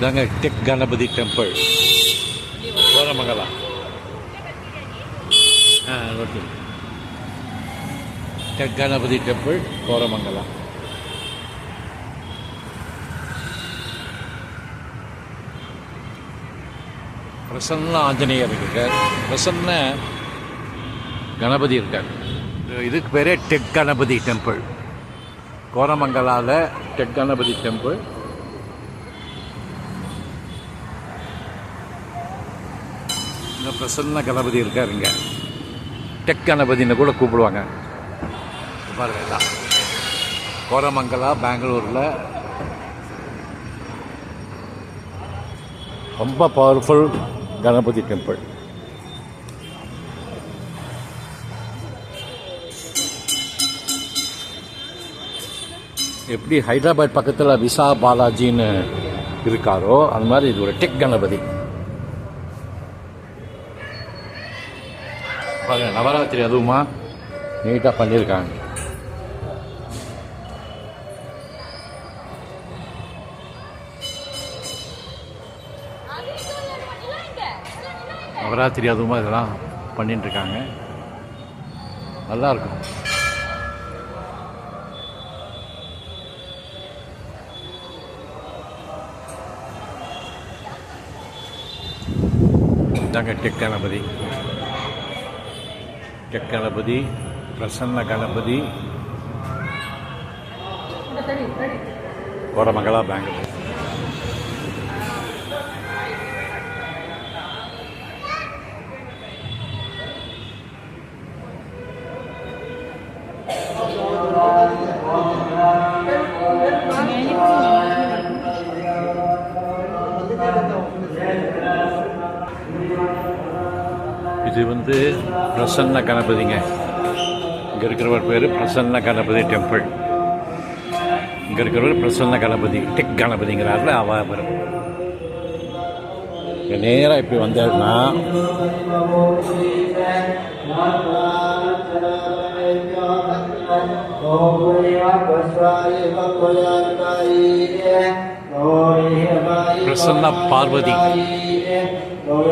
இதாங்க tech Ganapathi temple Koramangala. Okay, tech Ganapathi temple Koramangala. Prasanna Anjaneyar இருக்கார், பிரசன்ன கணபதி இருக்கார். இதுக்கு பேரே டெக் கணபதி டெம்பிள். கோரமங்கலாவில் டெக் கணபதி டெம்பிள். இந்த பிரசன்ன கணபதி இருக்காருங்க. டெக் கணபதின்னு கூட கூப்பிடுவாங்க. பாருங்க, கோரமங்கலா பெங்களூரில் ரொம்ப பவர்ஃபுல் கணபதி டெம்பிள். எப்படி ஹைதராபாத் பக்கத்தில் விசா பாலாஜின்னு இருக்காரோ அந்த மாதிரி இது ஒரு டெக் கணபதி. பாருங்க, நவராத்திரி அதுவுமா நீட்டாக பண்ணியிருக்காங்க. நவராத்திரி அதுவுமா இதெல்லாம் பண்ணிட்டு இருக்காங்க. நல்லா இருக்கும். இதாங்க டெக் கணபதி. டெக் கணபதி, பிரசன்ன கணபதி, கோரமங்கலா பெங்களூர். இது வந்து பிரசன்ன கணபதிங்க. இங்கே இருக்கிறவர் பேர் பிரசன்ன கணபதி டெம்பிள். இங்கே இருக்கிறவர் பிரசன்ன கணபதி டெக் கணபதிங்கிறாருல அவரும். நேராக இப்படி வந்தாருன்னா பிரசன்ன பார்வதி.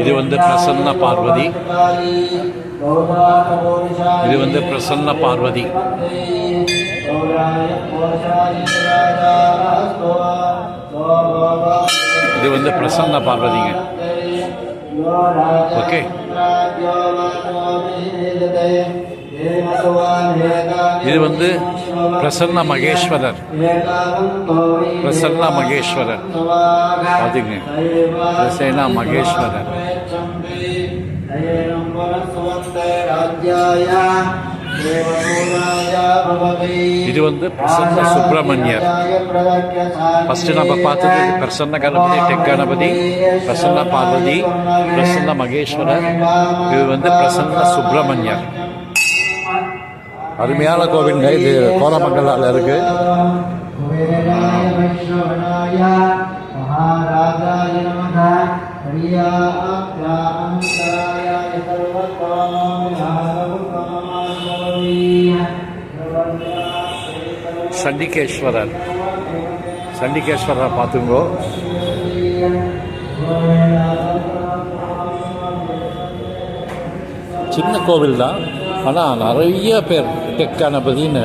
இது வந்து பிரசன்ன பார்வதி. இது வந்து பிரசன்ன பார்வதி. இது வந்து பிரசன்ன பார்வதிங்க. ஓகே, இது வந்து பிரசன்ன மகேஸ்வரர். பிரசன்ன மகேஸ்வரர் பாத்தீங்க, பிரசன்ன மகேஸ்வரர். இது வந்து பிரசன்ன சுப்பிரமணியர். ஃபர்ஸ்ட் நம்ம பார்த்தது பிரசன்ன கணபதி, டெக் கணபதி, பிரசன்ன பார்வதி, பிரசன்ன மகேஸ்வரர். இது வந்து பிரசன்ன சுப்பிரமணியர். அருமையான கோவிலுங்க. இது கோரமங்கலாவில் இருக்கு. சண்டிகேஸ்வரர். சண்டிகேஸ்வரரை பார்த்துங்கோ. சின்ன கோவில் தான், ஆனால் நிறைய பேர் டெக் கணபதின்னு.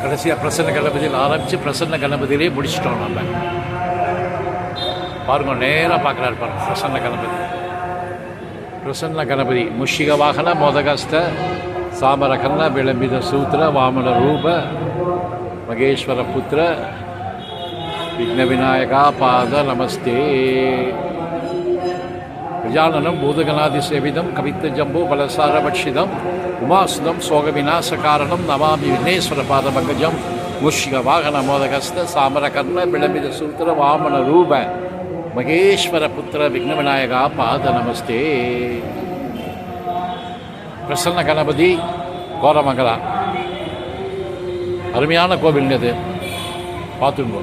கடைசியாக பிரசன்ன கணபதியில் ஆரம்பித்து பிரசன்ன கணபதியிலே முடிச்சிட்டோம் நம்ம. பாருங்க, நேராக பார்க்குறாரு பாருங்க. பிரசன்ன கணபதி, பிரசன்ன கணபதி முஷிக வாகன மோதகஸ்த சாமரகன்ன விளம்பித சூத்திர வாமன ரூப மகேஸ்வர புத்திர விக்ன விநாயகா பாத நமஸ்தே. கஜானனம் பூதகணாதி சேவிதம் கவித்த ஜம்பு பலசார பட்சிதம் உமாசுதம் சோக விநாச காரணம் நமாமி விக்னேஸ்வர பாத பங்கஜம் முஷிக வாகன மோதகஸ்த சாமரகர்ண விளம்பித சூத்திர வாமன ரூப மகேஸ்வர புத்திர விக்ன விநாயகா பாத நமஸ்தே. பிரசன்ன கணபதி கோரமங்கலா. அருமையான கோவில் இது, பார்த்துங்க.